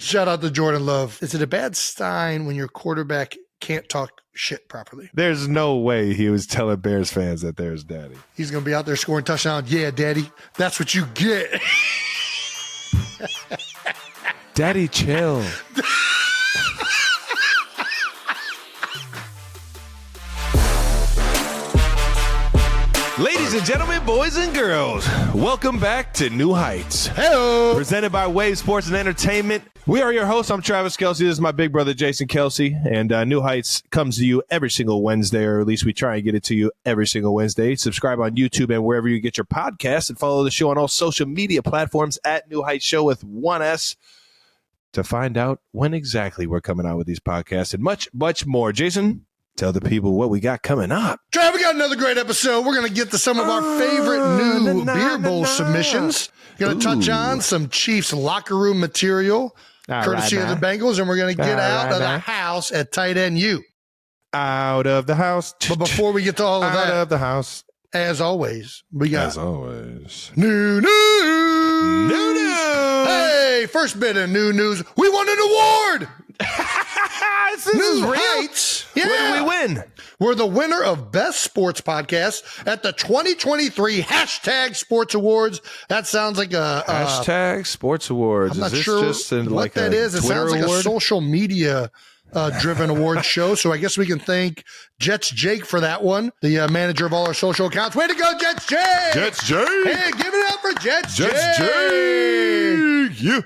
Shout out to Jordan Love. Is it a bad sign when your quarterback can't talk shit properly? There's no way he was telling Bears fans that there's daddy. He's going to be out there scoring touchdowns. Yeah, daddy, that's what you get. Daddy, chill. Ladies and gentlemen, boys and girls, welcome back to New Heights. Hello. Presented by Wave Sports and Entertainment. We are your hosts. I'm Travis Kelce. This is my big brother, Jason Kelce. And New Heights comes to you every single Wednesday, or at least we try and get it to you every single Wednesday. Subscribe on YouTube and wherever you get your podcasts, and follow the show on all social media platforms at New Heights Show with one S to find out when exactly we're coming out with these podcasts and much, much more. Jason, tell the people what we got coming up. Trav, we got another great episode. We're going to get to some of our favorite new beer bowl submissions. Going to touch on some Chiefs locker room material, courtesy of the Bengals, and we're going to get out of the house at tight end U. Out of the house. But before we get to all of that, out of the house. As always, we got As always. new news. New news. Hey, first bit of new news. We won an award. This is real. Heights. Yeah. What did we win? We're the winner of Best Sports Podcast at the 2023 Hashtag Sports Awards. That sounds like a Hashtag Sports Awards. I'm not is this sure just what like that is. It Twitter sounds like award? a social media driven award show. So I guess we can thank Jets Jake for that one, the manager of all our social accounts. Way to go, Jets Jake! Jets Jake! Hey, give it up for Jets Jake! Jets Jake! Yeah.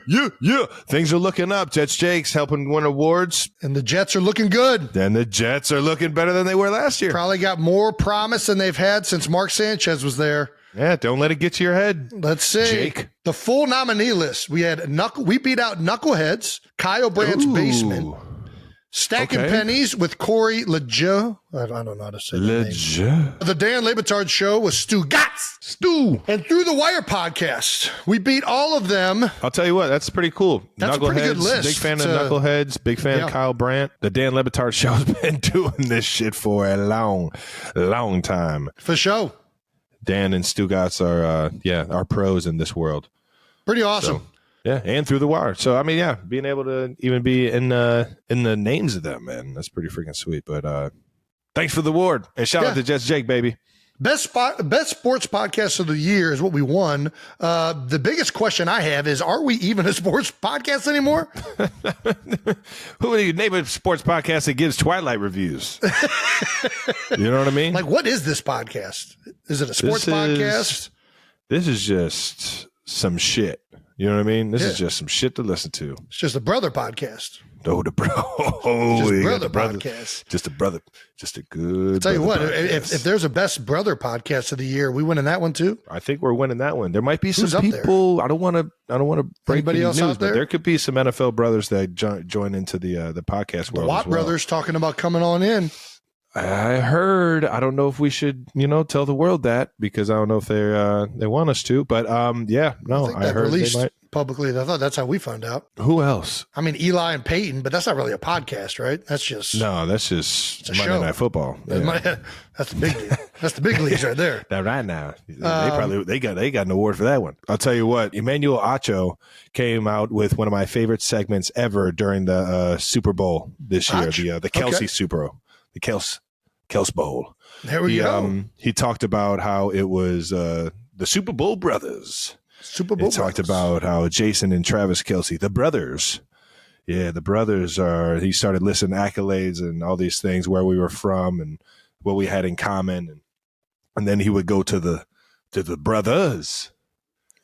Things are looking up. Jets Jake's helping win awards. And the Jets are looking good. Then the Jets are looking better than they were last year. Probably got more promise than they've had since Mark Sanchez was there. Yeah, don't let it get to your head. Let's see. Jake. The full nominee list. We had we beat out Knuckleheads, Kyle Brandt's Basement, Stacking Pennies with Corey Lejeune. I don't know how to say that name. The Dan Lebitard Show with Stu Gatz. Stu. And Through the Wire podcast. We beat all of them. I'll tell you what, that's pretty cool. That's a pretty good list. Big fan of Knuckleheads, big fan of Kyle Brandt. The Dan Lebitard Show's been doing this shit for a long, long time. For sure. Dan and Stu Gatz are pros in this world. Pretty awesome. So, yeah, and Through the Wire. So, I mean, yeah, being able to even be in the names of them, man, that's pretty freaking sweet. But thanks for the award. And shout out to Jets Jake, baby. Best sports podcast of the year is what we won. The biggest question I have is, are we even a sports podcast anymore? Who would you name a sports podcast that gives Twilight reviews? You know what I mean? Like, what is this podcast? Is it a sports podcast? This is just some shit. You know what I mean? This is just some shit to listen to. It's just a brother podcast. Oh, the bro. Just brother podcast. Just a brother. Just a good. I'll tell you what, podcast. if there's a best brother podcast of the year, we winning that one too. I think we're winning that one. There might be some people. I don't want to break anybody else news, out there? But there could be some NFL brothers that join into the podcast world. The Watt brothers talking about coming on in. I heard. I don't know if we should, tell the world that, because I don't know if they want us to. But I heard released they might publicly. I thought that's how we found out. Who else? I mean, Eli and Peyton, but that's not really a podcast, right? That's just that's a Monday show. Night Football. Yeah. That's the big league. That's the big leagues right there. Now, right now, they got an award for that one. I'll tell you what, Emmanuel Acho came out with one of my favorite segments ever during the Super Bowl this year, the Kelce Super Bowl, the Kelce Bowl. There we go. He talked about how it was the Super Bowl brothers. He talked about how Jason and Travis Kelce, the brothers. Yeah, the brothers he started listing accolades and all these things, where we were from and what we had in common. And then he would go to the brothers.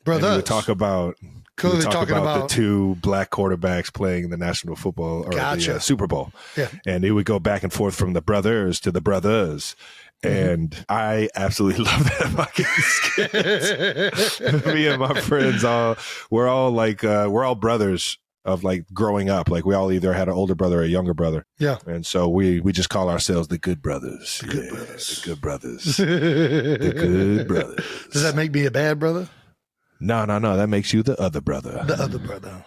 And he would talk about the two black quarterbacks playing in the National Football or the Super Bowl. Yeah. And he would go back and forth from the brothers to the brothers. And I absolutely love that fucking skit. Me and my friends we're all brothers of like growing up. Like we all either had an older brother or a younger brother. Yeah. And so we just call ourselves the Good Brothers. The Good Brothers. The Good Brothers. Does that make me a bad brother? No. That makes you the other brother. The other brother.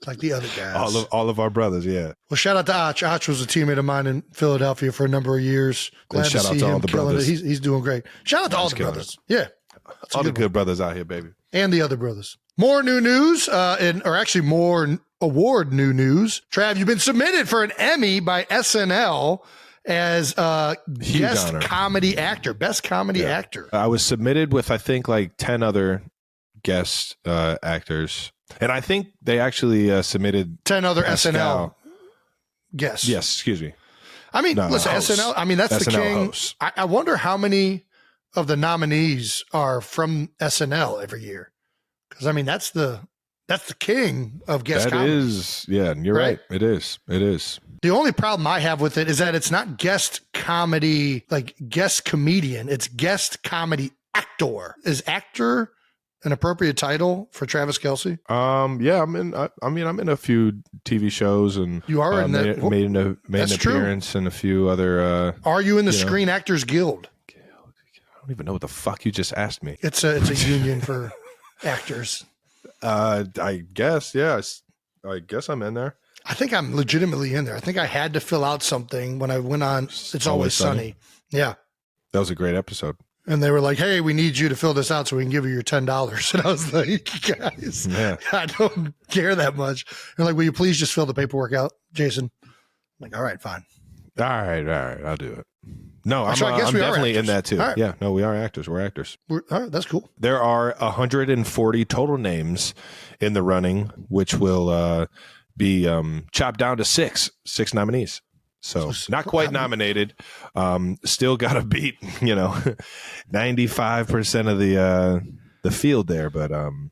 Like the other guys. All of our brothers, yeah. Well, shout out to Och. Och was a teammate of mine in Philadelphia for a number of years. Glad to see him killing it. He's doing great. Shout out to all the brothers. Yeah. All the good brothers out here, baby. And the other brothers. More new news, or actually more award new news. Trav, you've been submitted for an Emmy by SNL as guest honor. comedy actor, best comedy actor. I was submitted with, I think, like 10 other guest actors. And I think they actually submitted 10 other SNL guests. Yes, excuse me. I mean, listen, hosts. SNL, I mean, that's SNL the king. I wonder how many of the nominees are from SNL every year. Because I mean, that's the king of guest comedy. That is, yeah, you're right. It is. The only problem I have with it is that it's not guest comedy, like guest comedian. It's guest comedy actor. Is actor an appropriate title for Travis Kelce? Yeah, I'm in a few TV shows, and you are in that. Made an appearance in a few other. Are you in the Screen Actors Guild? I don't even know what the fuck you just asked me. It's a union for actors. I guess, yes. I guess I'm in there. I think I'm legitimately in there. I think I had to fill out something when I went on It's Always Sunny. Yeah. That was a great episode. And they were like, hey, we need you to fill this out so we can give you your $10. And I was like, guys, I don't care that much. And like, will you please just fill the paperwork out, Jason? I'm like, all right, fine. All right. I'll do it. No, I'm we definitely in that too. Right. Yeah, no, we are actors. We're actors. All right, that's cool. There are 140 total names in the running, which will be chopped down to six nominees. So not quite nominated. Still got to beat 95% of the field there, but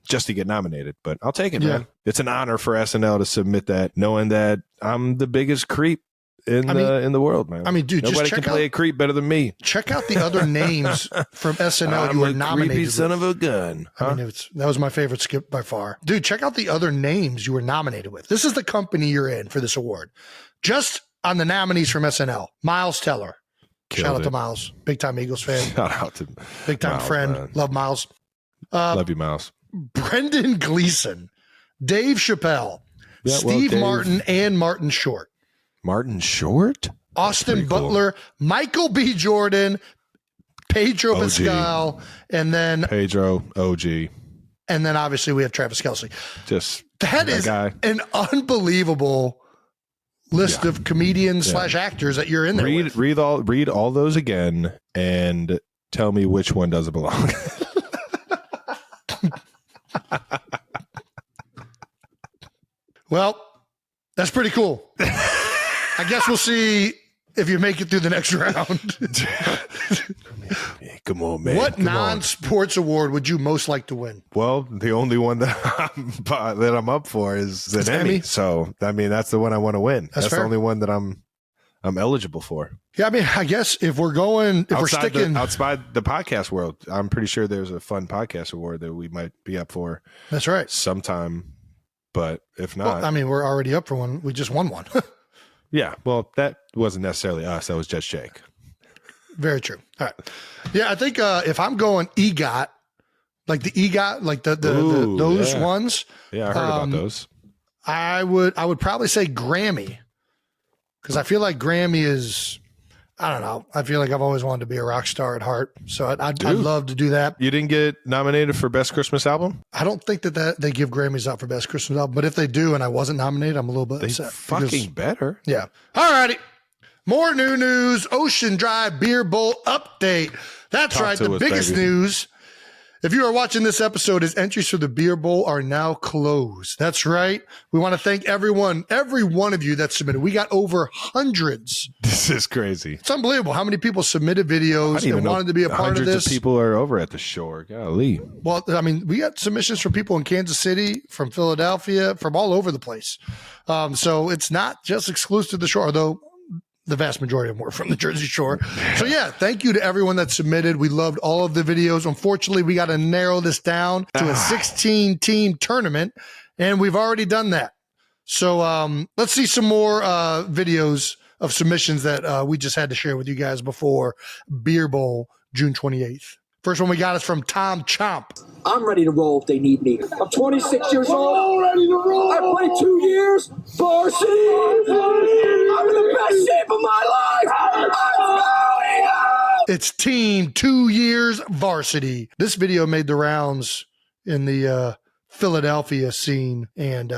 just to get nominated. But I'll take it, man. It's an honor for SNL to submit that, knowing that I'm the biggest creep in the world, man. I mean, dude, nobody can play a creep better than me. Check out the other names from SNL you were nominated. Creepy son of a gun. Huh? I mean, that was my favorite skip by far, dude. Check out the other names you were nominated with. This is the company you're in for this award. Just on the nominees from SNL, Miles Teller. Shout out to Miles, big time Eagles fan. Shout out to big time friend. Man. Love Miles. Love you, Miles. Brendan Gleeson, Dave Chappelle, Steve Martin, and Martin Short. Martin Short? Austin Butler, cool. Michael B. Jordan, Pedro Pascal, and then Pedro OG. And then obviously we have Travis Kelce. That is guy. An unbelievable list of comedians / actors that you're in there. Read all those again and tell me which one doesn't belong. Well, that's pretty cool. I guess we'll see if you make it through the next round. Come on, man. What non-sports award would you most like to win? Well, the only one that I'm up for is an Emmy. So, I mean, that's the one I want to win. That's the only one that I'm eligible for. Yeah, I mean, I guess if we're sticking outside the podcast world, I'm pretty sure there's a fun podcast award that we might be up for. That's right. Sometime, but if not, well, I mean, we're already up for one. We just won one. Yeah, well, that wasn't necessarily us. That was just Jake. Very true. All right. Yeah, I think if I'm going EGOT, like the EGOT, like those ones. Yeah, I heard about those. I would probably say Grammy, because I feel like Grammy is, I don't know. I feel like I've always wanted to be a rock star at heart, so I'd love to do that. You didn't get nominated for Best Christmas Album? I don't think that they give Grammys out for Best Christmas Album, but if they do and I wasn't nominated, I'm a little bit upset. Fucking better. Yeah. All righty. More new news. Ocean Drive Beer Bowl update. That's right. The biggest news. If you are watching this episode, is entries for the Beer Bowl are now closed. That's right. We want to thank every one of you that submitted. We got over hundreds. This is crazy. It's unbelievable how many people submitted videos and wanted to be a part of this. Hundreds of people are over at the shore. Golly. Well, I mean, we got submissions from people in Kansas City, from Philadelphia, from all over the place. So it's not just exclusive to the shore, though. The vast majority of them were from the Jersey Shore. So, yeah, thank you to everyone that submitted. We loved all of the videos. Unfortunately, we got to narrow this down to a 16-team tournament, and we've already done that. So let's see some more videos of submissions that we just had to share with you guys before Beer Bowl, June 28th. First one we got is from Tom Chomp. I'm ready to roll if they need me. I'm 26 years old. Ready to roll. I played 2 years. Varsity. I'm in the best shape of my life. I'm going out. It's team 2 years varsity. This video made the rounds in the Philadelphia scene, and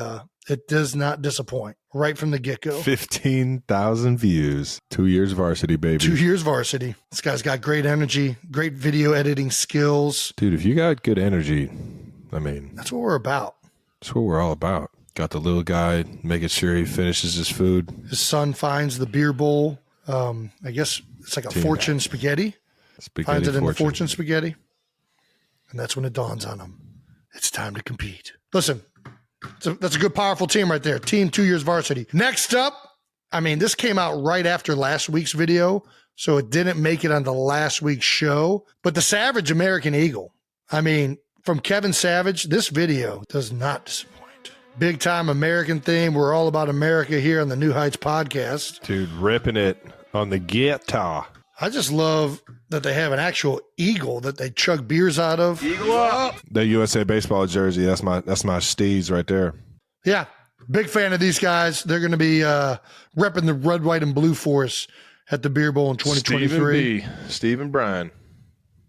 it does not disappoint right from the get-go. 15,000 views. 2 years varsity, baby. 2 years varsity. This guy's got great energy, great video editing skills. Dude, if you got good energy, I mean, that's what we're about. That's what we're all about. Got the little guy making sure he finishes his food. His son finds the beer bowl. I guess it's like a fortune spaghetti. Finds it in the fortune spaghetti. And that's when it dawns on him. It's time to compete. Listen, that's a good, powerful team right there. Team 2 years varsity. Next up, I mean, this came out right after last week's video, so it didn't make it on the last week's show. But the Savage American Eagle. I mean, from Kevin Savage, this video does not disappoint. Big time American theme. We're all about America here on the New Heights podcast. Dude, ripping it on the guitar. I just love that they have an actual eagle that they chug beers out of. Eagle up. The USA baseball jersey. That's my Steez right there. Yeah. Big fan of these guys. They're going to be repping the red, white, and blue for us at the Beer Bowl in 2023. Steve and Brian.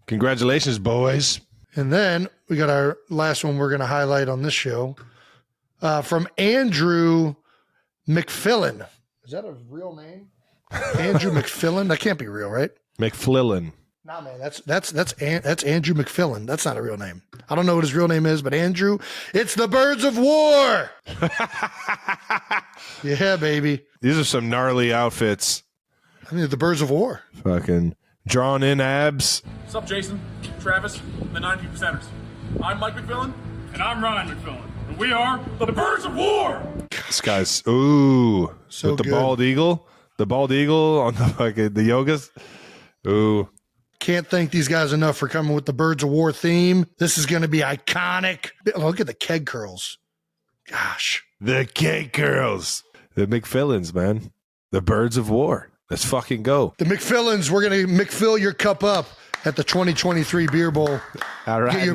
Congratulations, boys. And then we got our last one we're going to highlight on this show from Andrew McFillin. Is that a real name? Andrew McFillin? That can't be real, right? McFlillin. Nah, man, that's Andrew McFillin. That's not a real name. I don't know what his real name is, but Andrew, it's the Birds of War. Yeah, baby. These are some gnarly outfits. I mean, the Birds of War. Fucking drawn in abs. What's up, Jason, Travis, the 90%ers? I'm Mike McFillin. And I'm Ryan McFillin. And we are the Birds of War. This guy's, so with the good. bald eagle. The bald eagle on the fucking the yogas. Ooh. Can't thank these guys enough for coming with the Birds of War theme. This is going to be iconic. Look at the keg curls. Gosh. The keg curls. The McFillins, man. The Birds of War. Let's fucking go. The McFillins, we're going to McFill your cup up at the 2023 Beer Bowl. All right, get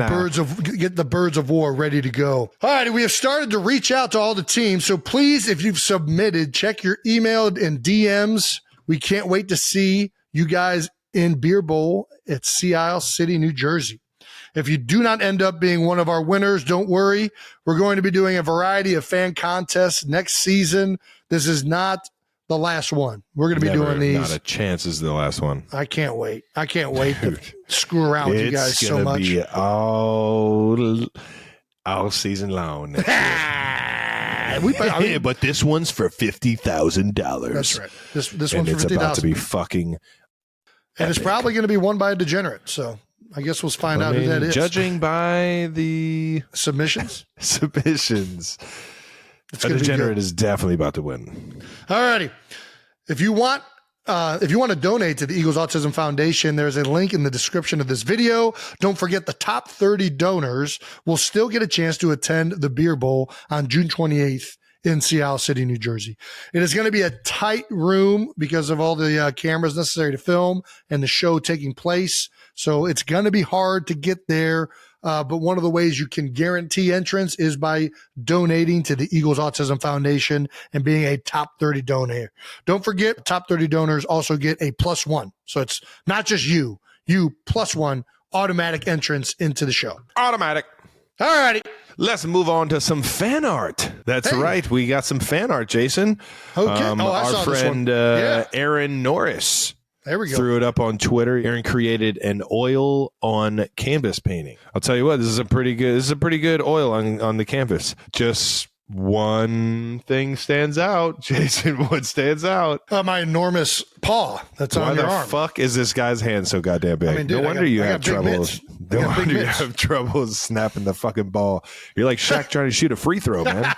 the Birds of War ready to go. All right, we have started to reach out to all the teams. So please, if you've submitted, check your email and DMs. We can't wait to see you guys in Beer Bowl at Sea Isle City, New Jersey. If you do not end up being one of our winners, don't worry. We're going to be doing a variety of fan contests next season. This is not the last one. We're going to be doing these. Not a chance is the last one. I can't wait. I can't wait to screw around with you guys so much. It's going to be all season long. But this one's for $50,000. That's right. This one's and for $50,000. It's about to be fucking and it's probably going to be won by a degenerate. So I guess we'll find out who that is. Judging by the submissions. A degenerate is definitely about to win. All righty. If you want to donate to the Eagles Autism Foundation, there's a link in the description of this video. Don't forget the top 30 donors will still get a chance to attend the Beer Bowl on June 28th in Sea Isle City, New Jersey. It is going to be a tight room because of all the cameras necessary to film and the show taking place. So it's going to be hard to get there. But one of the ways you can guarantee entrance is by donating to the Eagles Autism Foundation and being a top 30 donor. Don't forget, top 30 donors also get a +1. So it's not just you +1 automatic entrance into the show. Automatic. All righty. Let's move on to some fan art. That's right. We got some fan art, Jason. Okay. Our friend Aaron Norris. There we go. Threw it up on Twitter. Aaron created an oil on canvas painting. I'll tell you what, this is a pretty good oil on the canvas. Just one thing stands out, Jason. What stands out? My enormous paw that's on your arm. Why the fuck is this guy's hand so goddamn big? I mean, dude, no wonder you have trouble. No wonder you have trouble snapping the fucking ball. You're like Shaq trying to shoot a free throw, man.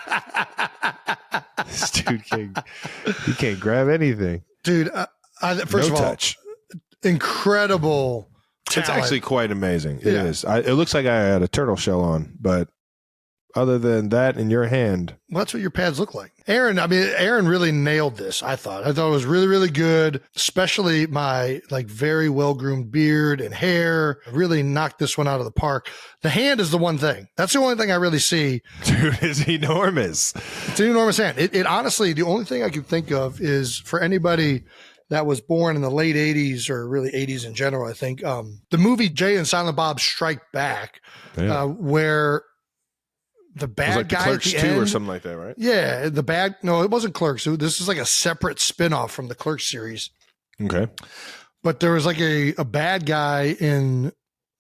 This dude can't grab anything, dude. First of all, incredible talent. It's actually quite amazing. It is. It looks like I had a turtle shell on, but other than that, in your hand. Well, that's what your pads look like. Aaron really nailed this, I thought. I thought it was really, really good, especially my very well-groomed beard and hair. Really knocked this one out of the park. The hand is the one thing. That's the only thing I really see. Dude, it's enormous. It's an enormous hand. It honestly, the only thing I can think of is for anybody that was born in the late 80s or really 80s in general, I think, the movie Jay and Silent Bob Strike Back, where the It was bad like the guy Clerks at the 2 end, or something like that, right? Yeah, no, it wasn't Clerks. This is like a separate spinoff from the Clerks series. Okay. But there was like a bad guy in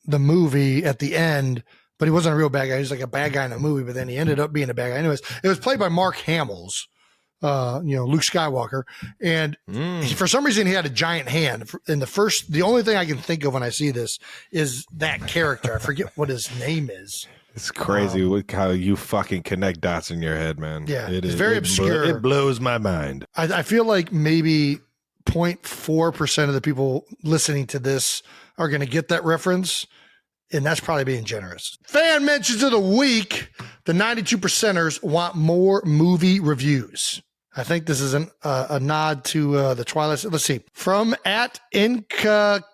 the movie at the end, but he wasn't a real bad guy. He was like a bad guy in the movie, but then he ended up being a bad guy. Anyways, it was played by Mark Hamill's, Luke Skywalker. And for some reason, he had a giant hand. In the only thing I can think of when I see this is that character. I forget what his name is. It's crazy how you fucking connect dots in your head, man. Yeah, it's very obscure. It blows my mind. I feel like maybe 0.4% of the people listening to this are going to get that reference, and that's probably being generous. Fan mentions of the week. The 92%ers want more movie reviews. I think this is a nod to the Twilight. Let's see. From at Inca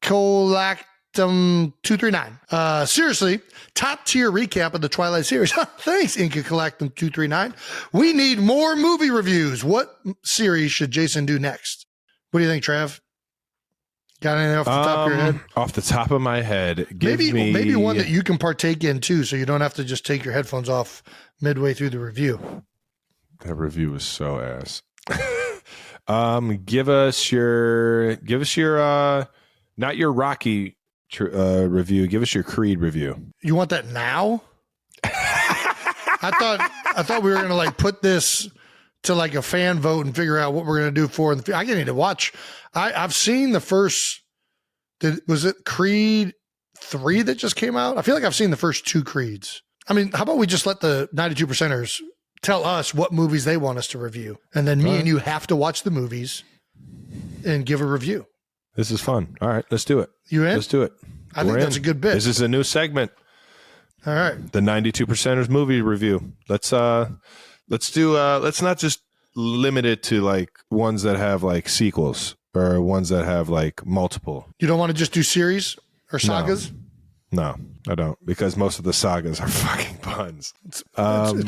Colactum239. Seriously, top tier recap of the Twilight series. Thanks, Inca Colactum239. We need more movie reviews. What series should Jason do next? What do you think, Trav? Got anything off the top of your head? Off the top of my head, maybe one that you can partake in too, so you don't have to just take your headphones off midway through the review. That review was so ass. Give us your not your Rocky review. Give us your Creed review. You want that now? I thought we were gonna like put this to like a fan vote and figure out what we're gonna do for. I need to watch. I've seen the first. Was it Creed 3 that just came out? I feel like I've seen the first 2 Creeds. I mean, how about we just let the 92%ers tell us what movies they want us to review, and then me and you have to watch the movies and give a review. This is fun. All right, let's do it. You in? Let's do it. I think that's a good bit. This is a new segment. All right. The 92%ers movie review. Let's not just limit it to like ones that have like sequels or ones that have like multiple. You don't want to just do series or sagas? No, I don't, because most of the sagas are fucking puns. It's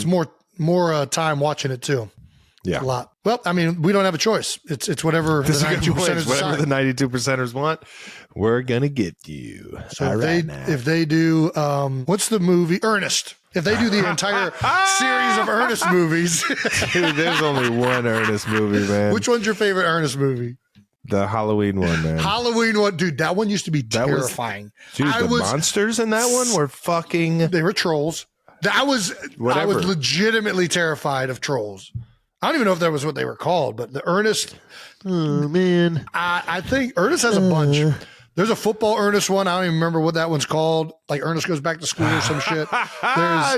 more time watching it too. Yeah. A lot. Well, I mean, we don't have a choice. It's whatever the 92%ers whatever the 92%ers want, we're gonna get you. So if they do what's the movie? Ernest. If they do the entire series of Ernest movies. Dude, there's only one Ernest movie, man. Which one's your favorite Ernest movie? The Halloween one, man. Halloween one, dude. That one used to be terrifying. The monsters in that one were fucking. They were trolls. I was legitimately terrified of trolls. I don't even know if that was what they were called, but the Ernest. Oh man, I think Ernest has a bunch. There's a football Ernest one. I don't even remember what that one's called. Like Ernest Goes Back to School or some shit.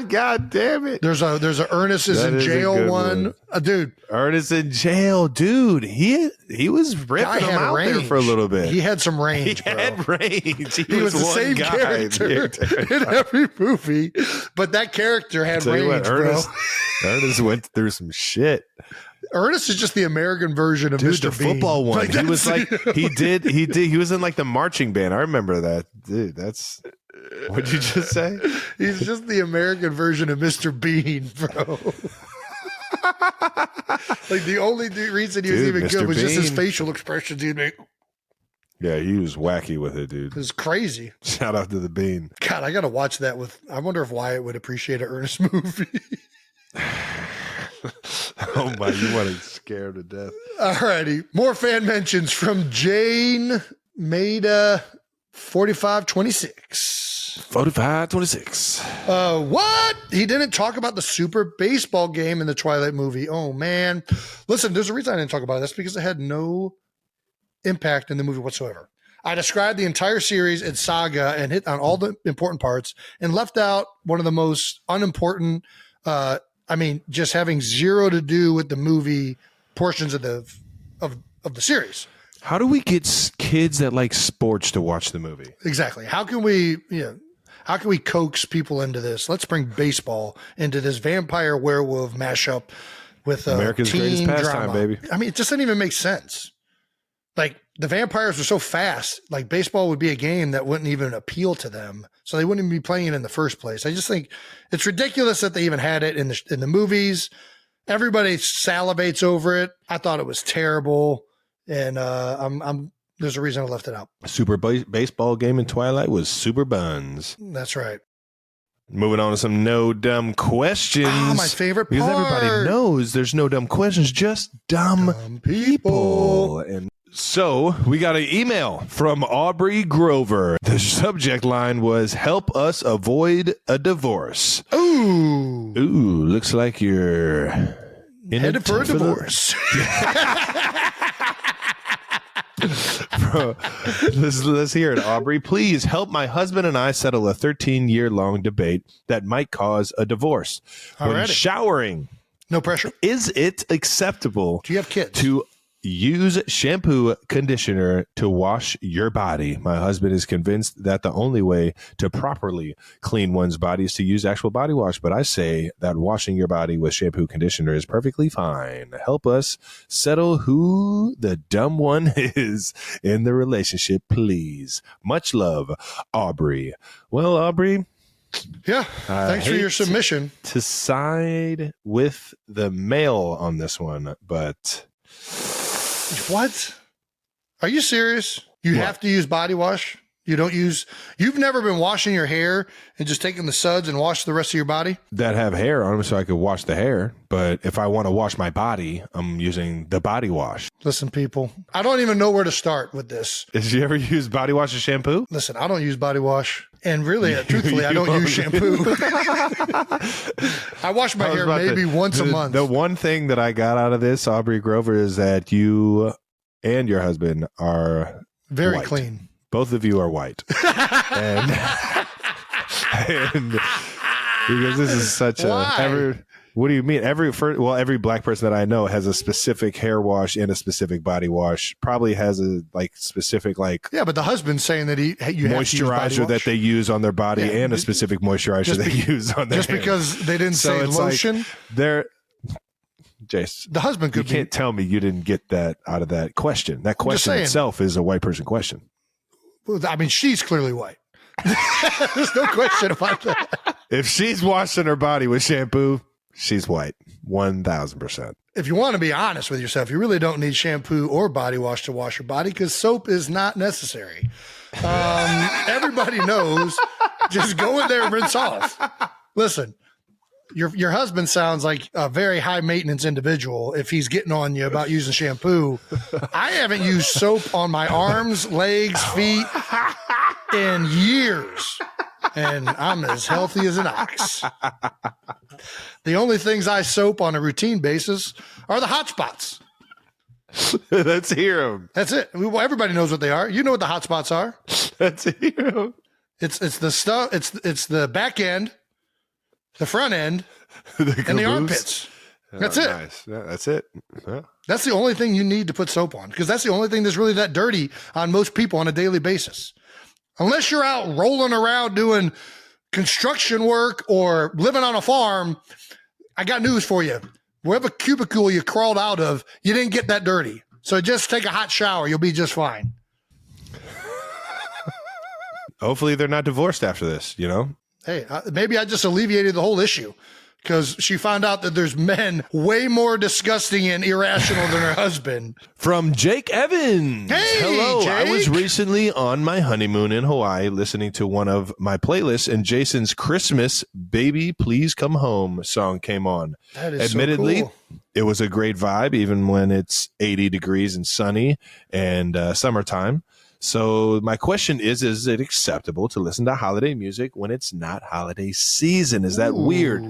God damn it. There's a Ernest is in jail one. Dude. Ernest in jail, dude. He was ripping him out there for a little bit. He had some range. He had range. He was the same character in every movie, but that character had range, bro. Ernest went through some shit. Ernest is just the American version of Mr. The Bean. Football one. Like, he was like, he was in like the marching band. I remember that. Dude, that's, what'd you just say? He's just the American version of Mr. Bean, bro. Like the only reason he was even Mr. good was just his Bean. facial expressions. He'd make. Yeah, he was wacky with it, dude. It was crazy. Shout out to the Bean. God, I got to watch that I wonder if Wyatt would appreciate an Ernest movie. Oh my, you want to scare him to death. All righty. More fan mentions from Jane Maida 4526. 4526. What? He didn't talk about the Super Baseball game in the Twilight movie. Oh man. Listen, there's a reason I didn't talk about it. That's because it had no impact in the movie whatsoever. I described the entire series and saga and hit on all the important parts and left out one of the most unimportant just having zero to do with the movie portions of the series. How do we get kids that like sports to watch the movie? Exactly. How can we coax people into this? Let's bring baseball into this vampire werewolf mashup with America's greatest pastime, baby. I mean, it just didn't even make sense. Like the vampires were so fast, like baseball would be a game that wouldn't even appeal to them. So they wouldn't even be playing it in the first place. I just think it's ridiculous that they even had it in the movies. Everybody salivates over it. I thought it was terrible. And there's a reason I left it out. Super baseball game in Twilight was super buns. That's right. Moving on to some no dumb questions. Ah, my favorite part. Because everybody knows there's no dumb questions, just dumb people. And so we got an email from Aubrey Grover. The subject line was, help us avoid a divorce. Ooh, looks like you're headed for a divorce. Let's hear it, Aubrey. Please help my husband and I settle a 13-year-long debate that might cause a divorce. When showering, no pressure. Is it acceptable Do you have kids? to use shampoo conditioner to wash your body? My husband is convinced that the only way to properly clean one's body is to use actual body wash, but I say that washing your body with shampoo conditioner is perfectly fine. Help us settle who the dumb one is in the relationship, please. Much love, Aubrey. Well, Aubrey, yeah, thanks for your submission. To side with the male on this one, but what? Are you serious? You have to use body wash? You've never been washing your hair and just taking the suds and wash the rest of your body? That have hair on them so I could wash the hair. But if I want to wash my body, I'm using the body wash. Listen, people, I don't even know where to start with this. Did you ever use body wash as shampoo? Listen, I don't use body wash. And really, truthfully, I don't use shampoo. I wash my hair maybe once a month. The one thing that I got out of this, Aubrey Grover, is that you and your husband are very white. Clean. Both of you are white. and because this is such what do you mean? Every black person that I know has a specific hair wash and a specific body wash. Probably has a specific Yeah, but the husband's saying that you have moisturizer that they use on their body and a specific moisturizer they use on their just hair. Because they didn't say lotion. Jace, the husband could. You can't tell me you didn't get that out of that question. That question itself is a white person question. Well, I mean, she's clearly white. There's no question about that. If she's washing her body with shampoo, she's white. 1,000%. If you want to be honest with yourself, you really don't need shampoo or body wash to wash your body because soap is not necessary. Everybody knows. Just go in there and rinse off. Listen, your husband sounds like a very high maintenance individual if he's getting on you about using shampoo. I haven't used soap on my arms, legs, feet in years. And I'm as healthy as an ox. The only things I soap on a routine basis are the hot spots. Let's hear them. That's it. Everybody knows what they are. You know what the hot spots are. Let's hear them. It's the stuff. It's the back end, the front end, and the armpits. That's it. Nice. Yeah, that's it. Yeah. That's the only thing you need to put soap on because that's the only thing that's really that dirty on most people on a daily basis. Unless you're out rolling around doing construction work or living on a farm, I got news for you. Whatever cubicle you crawled out of, you didn't get that dirty. So just take a hot shower. You'll be just fine. Hopefully they're not divorced after this, Hey, maybe I just alleviated the whole issue because she found out that there's men way more disgusting and irrational than her husband. From Jake Evans. Hey, hello. Jake. I was recently on my honeymoon in Hawaii listening to one of my playlists, and Jason's Christmas Baby Please Come Home song came on. That is Admittedly, so cool. It was a great vibe, even when it's 80 degrees and sunny and summertime. So my question is it acceptable to listen to holiday music when it's not holiday season? Is that weird?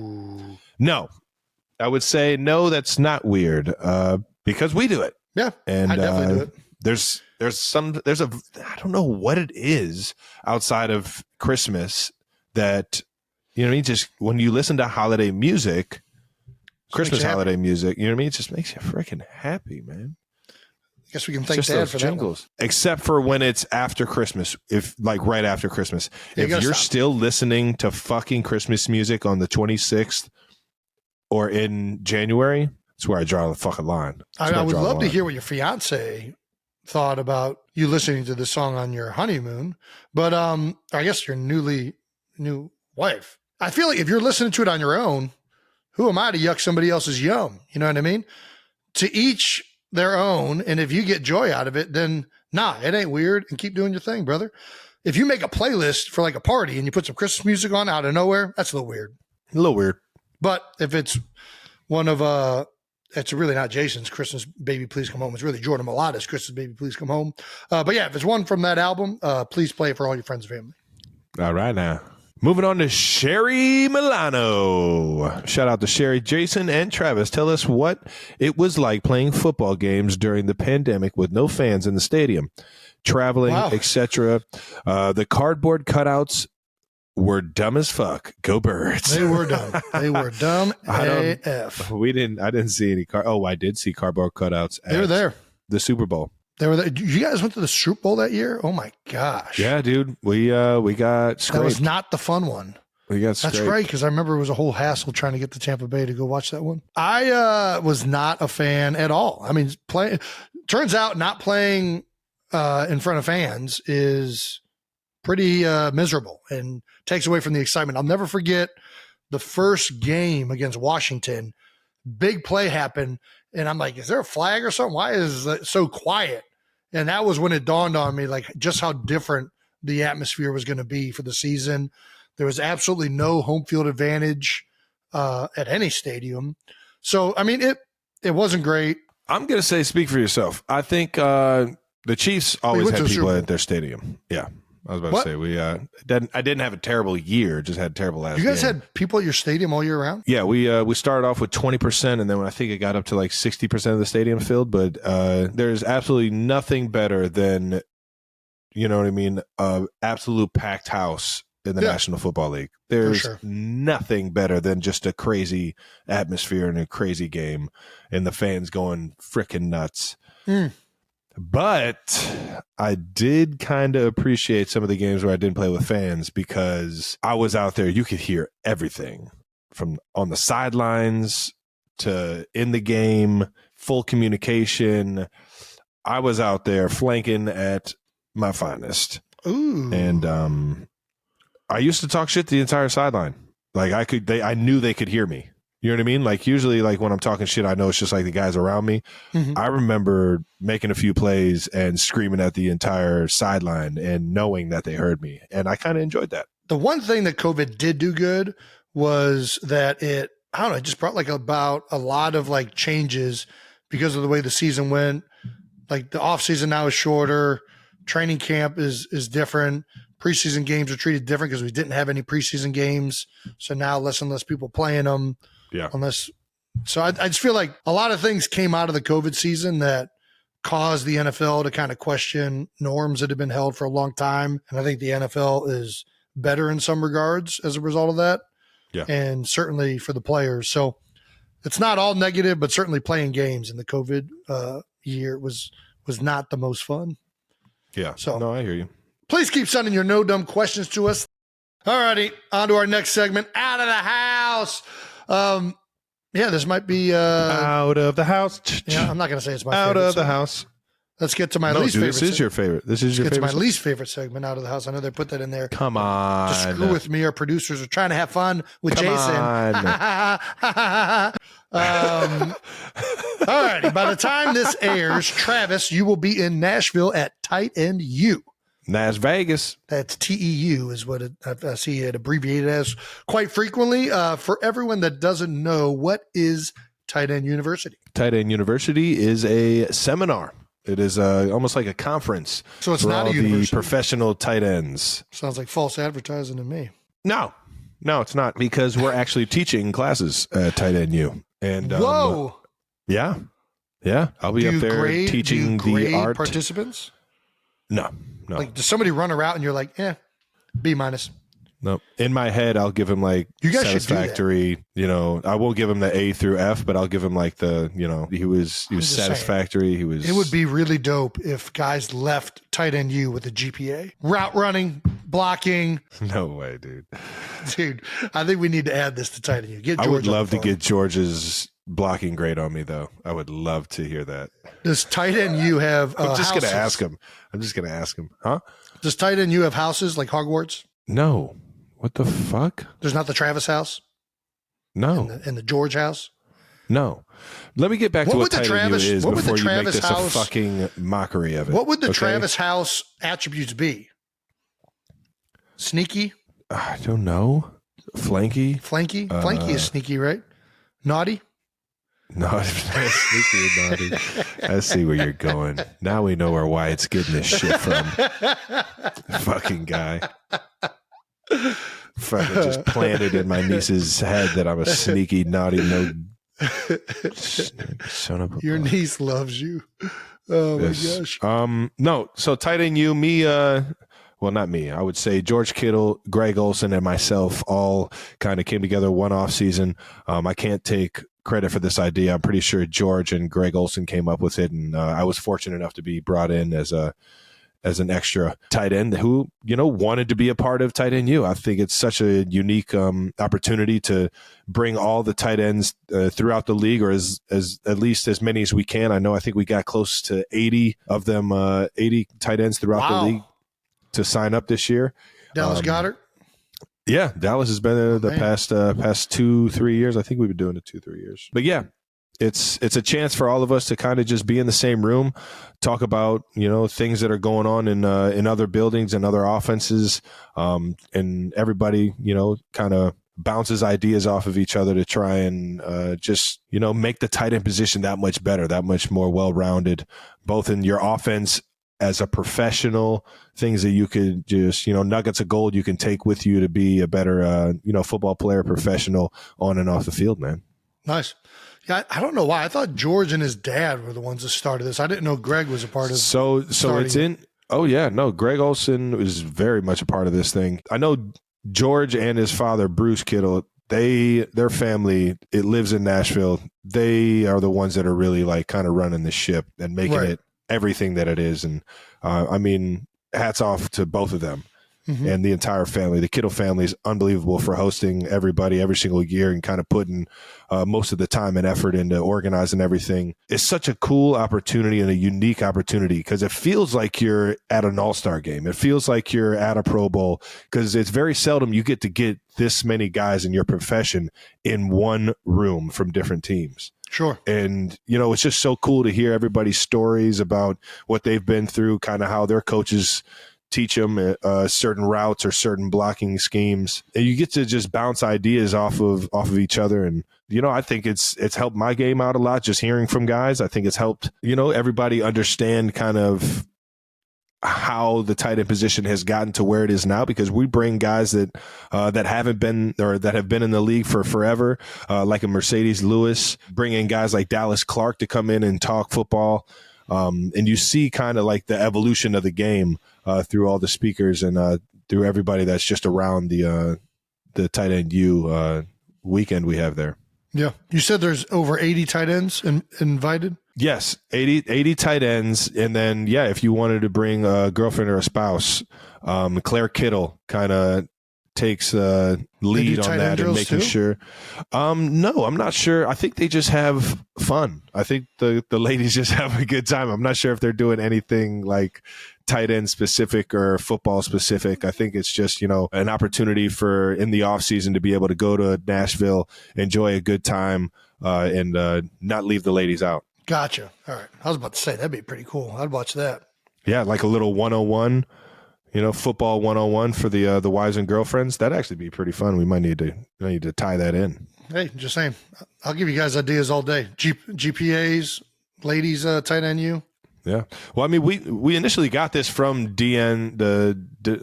No. I would say no, that's not weird because we do it. Yeah, and I definitely do it. There's I don't know what it is outside of Christmas that, just when you listen to holiday music, Christmas holiday music, it just makes you freaking happy, man. I guess we can thank Dad for jingles. That one. Except for when it's after Christmas, right after Christmas. If you're still listening to fucking Christmas music on the 26th or in January, that's where I draw the fucking line. I would love to hear what your fiance thought about you listening to this song on your honeymoon, but I guess your new wife. I feel like if you're listening to it on your own, who am I to yuck somebody else's yum? You know what I mean? To each their own, and if you get joy out of it, then it ain't weird, and keep doing your thing, brother. if you make a playlist for like a party and you put some Christmas music on out of nowhere, that's a little weird. A little weird. But if it's one of it's really not Jason's Christmas Baby Please Come Home. It's really Jordan Malata's Christmas Baby Please Come Home. But yeah, if it's one from that album, please play it for all your friends and family. All right now. Moving on to Sherry Milano. Shout out to Sherry. Jason and Travis, tell us what it was like playing football games during the pandemic with no fans in the stadium, traveling, etc. The cardboard cutouts were dumb as fuck. Go Birds. They were dumb. They were dumb AF. I didn't see any I did see cardboard cutouts. They were there. The Super Bowl. They were there. You guys went to the Super Bowl that year? Oh my gosh. Yeah, dude. We got scraped. That was not the fun one. We got scraped. That's right, because I remember it was a whole hassle trying to get to Tampa Bay to go watch that one. I was not a fan at all. I mean, turns out not playing in front of fans is pretty miserable and takes away from the excitement. I'll never forget the first game against Washington. Big play happened, and I'm like, is there a flag or something? Why is it so quiet? And that was when it dawned on me, like, just how different the atmosphere was going to be for the season. There was absolutely no home field advantage at any stadium. So, I mean, it wasn't great. I'm going to say, speak for yourself. I think the Chiefs always had people at their stadium. Yeah. I was about to say I didn't have a terrible year, just had terrible last. You guys game. had people at your stadium all year round? Yeah, we started off with 20%, and then I think it got up to like 60% of the stadium filled. But there's absolutely nothing better than, you know what I mean, absolute packed house in the National Football League. There's nothing better than just a crazy atmosphere and a crazy game, and the fans going freaking nuts. But I did kind of appreciate some of the games where I didn't play with fans because I was out there. You could hear everything from on the sidelines to in the game, full communication. I was out there flanking at my finest. Ooh. And I used to talk shit the entire sideline. Like I knew they could hear me. You know what I mean? Like usually like when I'm talking shit, I know it's just like the guys around me. Mm-hmm. I remember making a few plays and screaming at the entire sideline and knowing that they heard me. And I kind of enjoyed that. The one thing that COVID did do good was that it just brought like about a lot of like changes because of the way the season went. Like the off season now is shorter. Training camp is different. Preseason games are treated different because we didn't have any preseason games. So now less and less people playing them. Yeah. So I just feel like a lot of things came out of the COVID season that caused the NFL to kind of question norms that have been held for a long time. And I think the NFL is better in some regards as a result of that. Yeah. And certainly for the players. So it's not all negative, but certainly playing games in the COVID year was not the most fun. Yeah. So no, I hear you. Please keep sending your no dumb questions to us. All righty. On to our next segment, Out of the House. This might be out of the house. Yeah, I'm not going to say it's my out favorite of the segment. house. Let's get to my least favorite. This is your favorite. This is your favorite. It's my least favorite segment, Out of the House. I know they put that in there. Come on. To screw with me. Our producers are trying to have fun with Come Jason. All righty. By the time this airs, Travis, you will be in Nashville at Tight End U. Nas Vegas. That's TEU is what I see it abbreviated as quite frequently. For everyone that doesn't know, what is Tight End University? Tight End University is a seminar. It is almost like a conference. So it's for not all a university. The professional tight ends. Sounds like false advertising to me. No, it's not, because we're actually teaching classes at Tight End U. And whoa, yeah, I'll be up there teaching the art. Participants? No. Like, does somebody run a route and you're like, B-? No. In my head, I'll give him like you guys satisfactory, I won't give him the A through F, but I'll give him like the, he was satisfactory. Saying, it would be really dope if guys left Tight End U with a GPA. Route running, blocking. No way, dude. Dude, I think we need to add this to Tight End U. Get George. I would love to get George's blocking grade on me, though. I would love to hear that. Does Tight End U have I'm just going to ask him. Huh? Does Tight End U have houses like Hogwarts? No. What the fuck? There's not the Travis house? No. And the George house? No. Let me get back to what Tight End U is before you make this house, a fucking mockery of it. What would the Travis house attributes be? Sneaky? I don't know. Flanky? Flanky is sneaky, right? Naughty? No, sneaky and naughty. I see where you're going. Now we know where Wyatt's getting this shit from. Fucking guy. Fucking just planted in my niece's head that I'm a sneaky, naughty, no son of a Your niece loves you. Oh my gosh. No, so tight end you, me, well, not me. I would say George Kittle, Greg Olsen, and myself all kind of came together one off season. I can't take credit for this idea. I'm pretty sure George and Greg Olsen came up with it, and I was fortunate enough to be brought in as an extra tight end who, wanted to be a part of Tight End U. I think it's such a unique opportunity to bring all the tight ends throughout the league, or as at least as many as we can. I think we got close to 80 of them, 80 tight ends throughout the league to sign up this year. Dallas Goedert? Yeah, Dallas has been the past 2-3 years. I think we've been doing it 2-3 years. But yeah, it's a chance for all of us to kind of just be in the same room, talk about things that are going on in other buildings and other offenses, and everybody kind of bounces ideas off of each other to try and just make the tight end position that much better, that much more well-rounded, both in your offense as a professional, things that you could just, nuggets of gold you can take with you to be a better, football player, professional on and off the field, man. Nice. Yeah, I don't know why. I thought George and his dad were the ones that started this. I didn't know Greg was a part of So it's in. Oh, yeah. No, Greg Olsen is very much a part of this thing. I know George and his father, Bruce Kittle, their family, it lives in Nashville. They are the ones that are really like kind of running the ship and making it everything that it is. And hats off to both of them and the entire family. The Kittle family is unbelievable for hosting everybody every single year and kind of putting most of the time and effort into organizing everything. It's such a cool opportunity and a unique opportunity because it feels like you're at an all-star game. It feels like you're at a Pro Bowl because it's very seldom you get to get this many guys in your profession in one room from different teams. Sure. And, it's just so cool to hear everybody's stories about what they've been through, kind of how their coaches teach them certain routes or certain blocking schemes. And you get to just bounce ideas off of each other. And, I think it's helped my game out a lot, just hearing from guys. I think it's helped, everybody understand kind of how the tight end position has gotten to where it is now, because we bring guys that haven't been or that have been in the league for forever, like a Mercedes Lewis, bringing guys like Dallas Clark to come in and talk football. And you see kind of like the evolution of the game through all the speakers and through everybody that's just around the Tight End U weekend we have there. Yeah. You said there's over 80 tight ends invited? Yes, 80 tight ends. And then, if you wanted to bring a girlfriend or a spouse, Claire Kittle kind of takes lead on that and making sure. No, I'm not sure. I think they just have fun. I think the ladies just have a good time. I'm not sure if they're doing anything like tight end specific or football specific. I think it's just, an opportunity for in the off season to be able to go to Nashville, enjoy a good time, and not leave the ladies out. Gotcha. All right. I was about to say, that'd be pretty cool. I'd watch that. Yeah, like a little 101, football 101 for the wives and girlfriends. That'd actually be pretty fun. We might need to tie that in. Hey, just saying. I'll give you guys ideas all day. GPAs, ladies, tight end U. Yeah. Well, we initially got this from DN,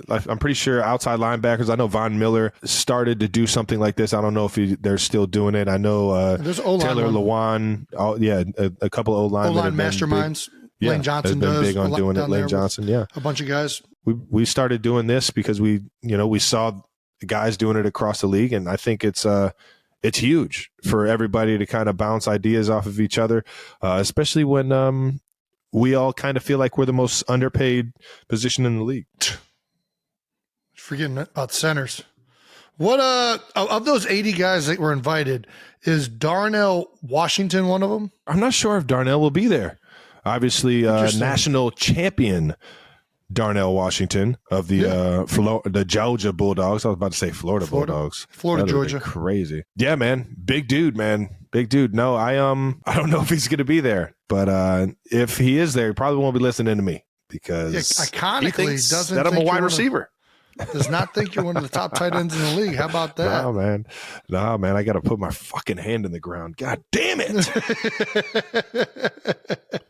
I'm pretty sure outside linebackers. I know Von Miller started to do something like this. I don't know if they're still doing it. I know there's Taylor Lewan. A couple of O-line masterminds. Lane Johnson has been does big on doing it. Lane Johnson, a bunch of guys. We started doing this because we saw guys doing it across the league, and I think it's huge for everybody to kind of bounce ideas off of each other, especially when we all kind of feel like we're the most underpaid position in the league. Forgetting about centers. What of those 80 guys that were invited, is Darnell Washington one of them? I'm not sure if Darnell will be there. Obviously, national champion Darnell Washington of the Georgia Bulldogs. I was about to say Florida Bulldogs. Florida, Georgia. Crazy. Yeah, man. Big dude, man. Big dude. No, I don't know if he's going to be there, but if he is there, he probably won't be listening to me because iconically he thinks doesn't that I'm a think wide you're receiver. Does not think you're one of the top tight ends in the league. How about that? No, man. I got to put my fucking hand in the ground. God damn it.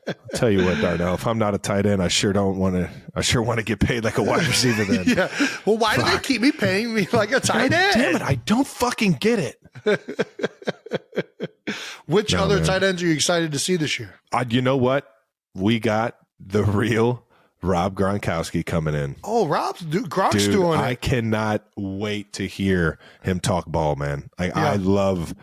I'll tell you what, Darnell, if I'm not a tight end, I sure want to get paid like a wide receiver then. Yeah. Well, why do they keep paying me like a tight end? Damn it. I don't fucking get it. Which other tight ends are you excited to see this year? You know what? We got the real Rob Gronkowski coming in. Oh, Gronk's doing it. I cannot wait to hear him talk ball, man. I love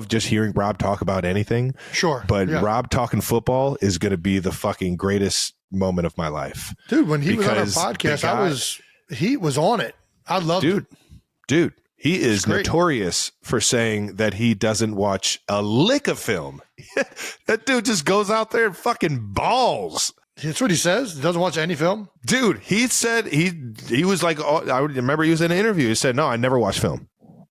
just hearing Rob talk about anything. Sure. But Rob talking football is going to be the fucking greatest moment of my life. Dude, when he was on our podcast, he was on it. I loved it. Dude, he is notorious for saying that he doesn't watch a lick of film. That dude just goes out there and fucking balls. That's what he says. He doesn't watch any film. Dude, he said he was like, I remember he was in an interview. He said, no, I never watch film.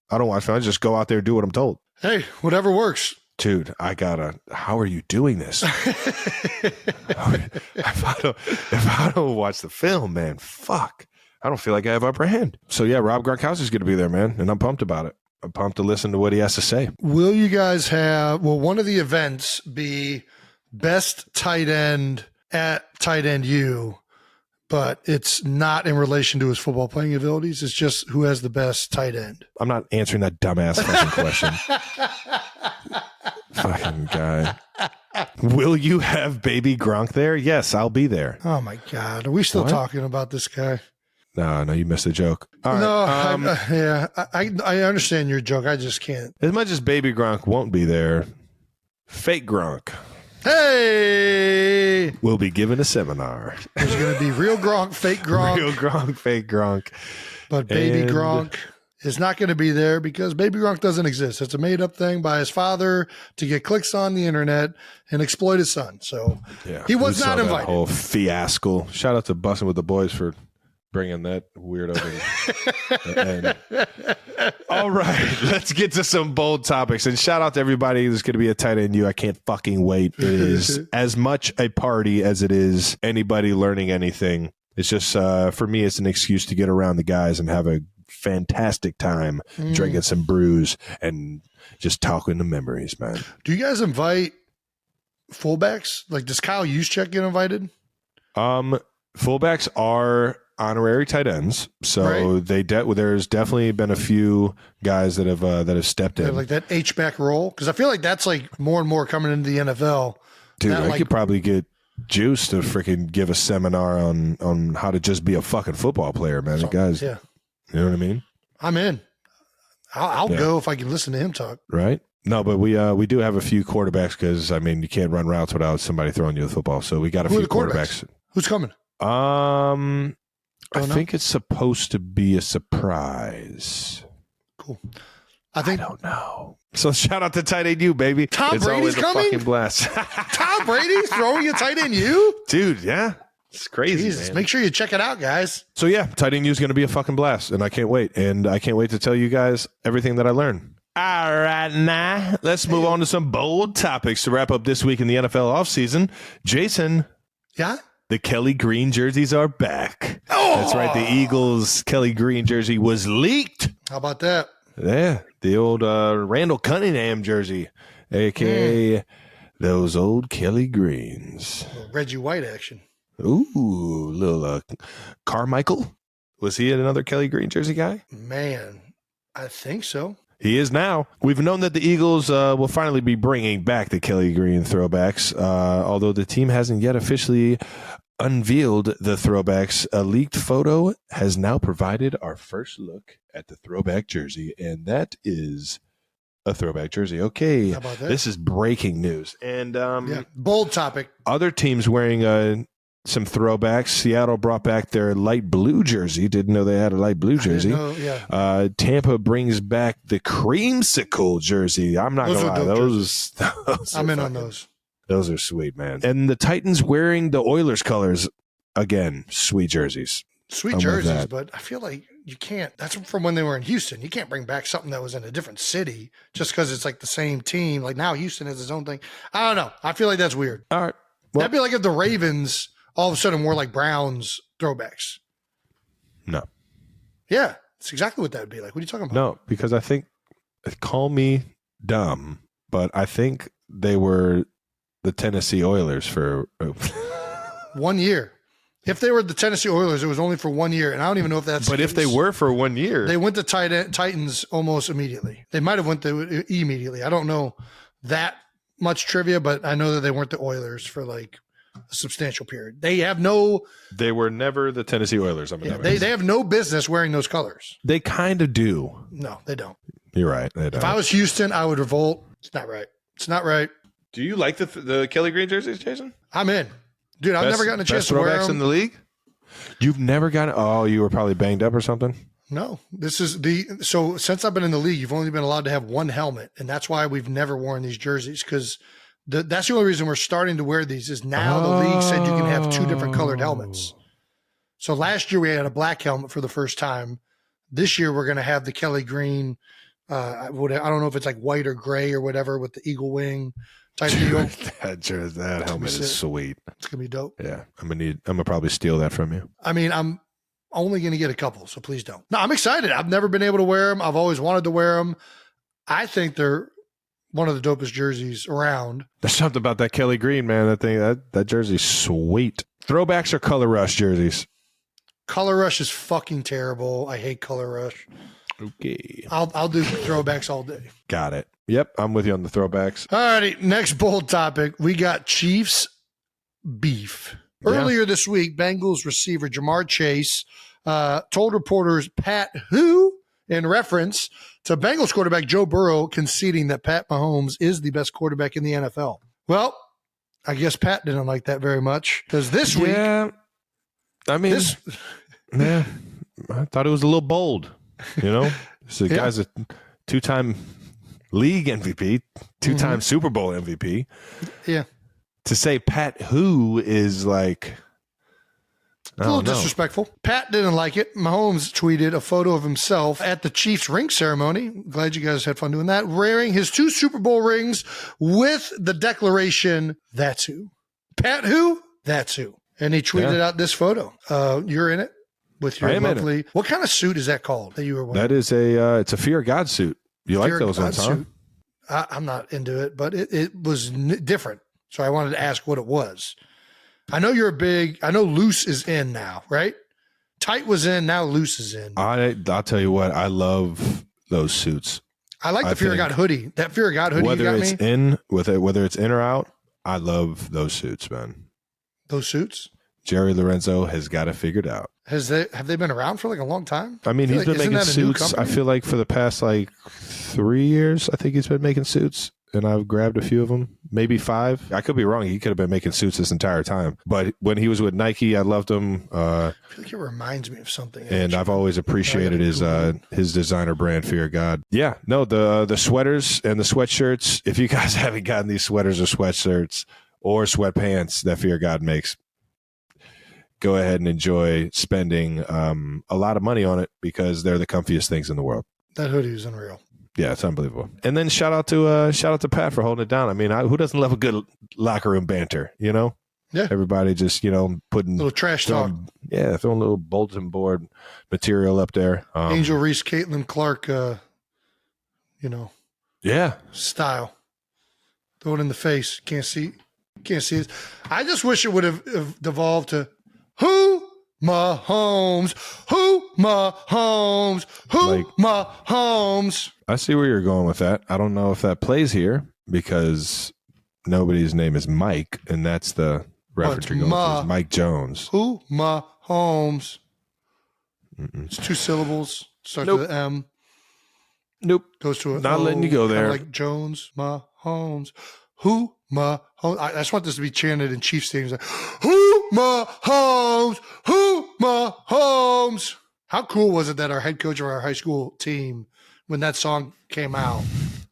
I don't watch film. I just go out there and do what I'm told. Hey, whatever works. Dude, how are you doing this? if I don't watch the film, man, fuck. I don't feel like I have upper hand. So yeah, Rob Gronkowski's going to be there, man. And I'm pumped about it. I'm pumped to listen to what he has to say. Will you guys will one of the events be best tight end at tight end U, but it's not in relation to his football playing abilities. It's just who has the best tight end. I'm not answering that dumbass fucking question. Fucking guy. Will you have baby Gronk there? Yes, I'll be there. Oh my God. Are we still talking about this guy? No, you missed the joke. All right. I understand your joke. I just can't. As much as baby Gronk won't be there, fake Gronk. Hey! We'll be given a seminar. There's going to be real Gronk, fake Gronk. Real Gronk, fake Gronk. But baby Gronk is not going to be there because baby Gronk doesn't exist. It's a made-up thing by his father to get clicks on the internet and exploit his son. So he was not invited. That whole fiasco. Shout out to Bussin' with the Boys for bringing that weirdo in. All right, let's get to some bold topics. And shout out to everybody who's going to be a tight end. I can't fucking wait. It is as much a party as it is anybody learning anything. It's just, for me, it's an excuse to get around the guys and have a fantastic time drinking some brews and just talking the memories, man. Do you guys invite fullbacks? Like, does Kyle Juszczyk get invited? Fullbacks are honorary tight ends, so there's definitely been a few guys that have stepped in, like that H-back role, because I feel like that's like more and more coming into the NFL. Dude, I could probably get Juice to freaking give a seminar on how to just be a fucking football player, man. Guys, you know what I mean? I'm in. I'll go if I can listen to him talk. Right? No, but we do have a few quarterbacks because I mean you can't run routes without somebody throwing you the football. So we got a few quarterbacks. Who's coming? I think it's supposed to be a surprise. Cool. I don't know. So shout out to tight end U, baby. Tom Brady's coming? Fucking blast. Tom Brady's throwing a tight end U? Dude, yeah. It's crazy, man. Make sure you check it out, guys. So yeah, tight end U is going to be a fucking blast, and I can't wait. And I can't wait to tell you guys everything that I learned. All right, now let's move on to some bold topics to wrap up this week in the NFL offseason. Jason. Yeah? The Kelly Green jerseys are back. Oh! That's right. The Eagles Kelly Green jersey was leaked. How about that? Yeah. The old Randall Cunningham jersey, a.k.a. those old Kelly Greens. Reggie White action. Ooh, little Carmichael. Was he another Kelly Green jersey guy? Man, I think so. He is now. We've known that the Eagles will finally be bringing back the Kelly Green throwbacks, although the team hasn't yet officially unveiled the throwbacks. A leaked photo has now provided our first look at the throwback jersey, and that is a throwback jersey. Okay, how about that? This is breaking news. And bold topic. Other teams wearing some throwbacks. Seattle brought back their light blue jersey. Didn't know they had a light blue jersey. Tampa brings back the creamsicle jersey. I'm not going to lie. Those I'm in on those. Those are sweet, man. And the Titans wearing the Oilers colors. Again, sweet jerseys. Sweet jerseys, but I feel like you can't. That's from when they were in Houston. You can't bring back something that was in a different city just because it's like the same team. Like now Houston has its own thing. I don't know. I feel like that's weird. All right. Well, that'd be like if the Ravens all of a sudden wore like Browns throwbacks. No. Yeah, it's exactly what that would be like. What are you talking about? No, because I think, call me dumb, but I think they were the Tennessee Oilers for 1 year. If they were the Tennessee Oilers, it was only for 1 year, and I don't even know if that's. But if they were for 1 year, they went to Titans almost immediately. They might have went to immediately. I don't know that much trivia, but I know that they weren't the Oilers for like a substantial period. They have no. They were never the Tennessee Oilers. They have no business wearing those colors. They kind of do. No, they don't. You're right. They don't. If I was Houston, I would revolt. It's not right. It's not right. Do you like the Kelly Green jerseys, Jason? I'm in. Dude, I've never gotten a chance to wear them. Throwbacks in the league? You've never gotten. Oh, you were probably banged up or something? No. This is so since I've been in the league, you've only been allowed to have one helmet. And that's why we've never worn these jerseys, because that's the only reason we're starting to wear these is now the league said you can have 2 different colored helmets. So last year we had a black helmet for the first time. This year we're going to have the Kelly Green. I don't know if it's like white or gray or whatever with the eagle wing type deal. that helmet is sweet. It's gonna be dope. Yeah, I'm gonna probably steal that from you. I mean, I'm only gonna get a couple, so please don't. No, I'm excited. I've never been able to wear them. I've always wanted to wear them. I think they're one of the dopest jerseys around. There's something about that Kelly Green, man. That jersey's sweet. Throwbacks or Color Rush jerseys? Color Rush is fucking terrible. I hate Color Rush. Okay. I'll do throwbacks all day. Got it. Yep, I'm with you on the throwbacks. All righty, next bold topic. We got Chiefs beef. Earlier this week, Bengals receiver Jamar Chase told reporters Pat who, in reference to Bengals quarterback Joe Burrow conceding that Pat Mahomes is the best quarterback in the NFL. Well, I guess Pat didn't like that very much, because this week. Yeah, I mean, I thought it was a little bold. You know, so the guy's a 2-time league MVP, 2-time Super Bowl MVP. Yeah. To say Pat who is like a little disrespectful. Pat didn't like it. Mahomes tweeted a photo of himself at the Chiefs ring ceremony. Glad you guys had fun doing that. Wearing his 2 Super Bowl rings with the declaration, "That's who." Pat who? That's who. And he tweeted out this photo. You're in it. With your lovely, what kind of suit is that called that you were wearing? That is it's a Fear of God suit. You like those ones, huh? I'm not into it, but it was different. So I wanted to ask what it was. I know I know loose is in now, right? Tight was in, now loose is in. I'll tell you what, I love those suits. I like the Fear of God hoodie. That Fear of God hoodie whether you got it's me? Whether it's in or out, I love those suits, man. Those suits? Jerry Lorenzo has got it figured out. Have they been around for like a long time? I mean, he's been making suits. I feel like for the past like 3 years, I think he's been making suits, and I've grabbed a few of them, maybe 5. I could be wrong. He could have been making suits this entire time. But when he was with Nike, I loved him. I feel like it reminds me of something. And I've always appreciated his designer brand, Fear of God. Yeah, no, the sweaters and the sweatshirts. If you guys haven't gotten these sweaters or sweatshirts or sweatpants that Fear of God makes, go ahead and enjoy spending a lot of money on it, because they're the comfiest things in the world. That hoodie is unreal. Yeah, it's unbelievable. And then shout out to Pat for holding it down. I mean, who doesn't love a good locker room banter? You know, yeah. Everybody just putting little trash talk. Yeah, throwing a little bulletin board material up there. Angel Reese, Caitlin Clark, style. Throw it in the face. Can't see it. I just wish it would have devolved to who Mahomes, who Mahomes, who Mahomes. I see where you're going with that. I don't know if that plays here, because nobody's name is Mike, and that's the reference you're going with. Mike Jones. Who Mahomes. It's 2 syllables. Starts with an M. Nope. Goes to not letting you go there. Like Jones, Mahomes. Who Mahomes? I just want this to be chanted in Chiefs stadiums. Like, who Mahomes? Who Mahomes? How cool was it that our head coach of our high school team, when that song came out,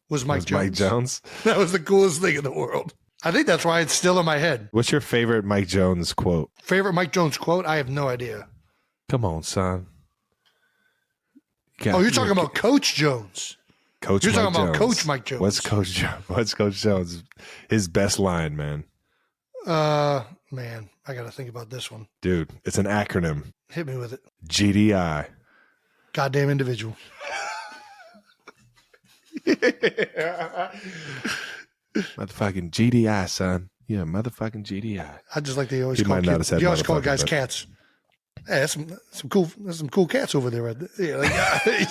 was Mike Jones? Mike Jones? That was the coolest thing in the world. I think that's why it's still in my head. What's your favorite Mike Jones quote? Favorite Mike Jones quote? I have no idea. Come on, son. You're talking about Coach Jones. Coach You're Mike talking about Jones. Coach Mike Jones. What's Coach Jones? His best line, man. Man, I got to think about this one. Dude, it's an acronym. Hit me with it. GDI. Goddamn individual. Motherfucking GDI, son. Yeah, motherfucking GDI. I just like they always He call might not have kids. said You always call motherfucking, guys but- cats. Hey, there's some cool cats over there. Right there. Yeah, like,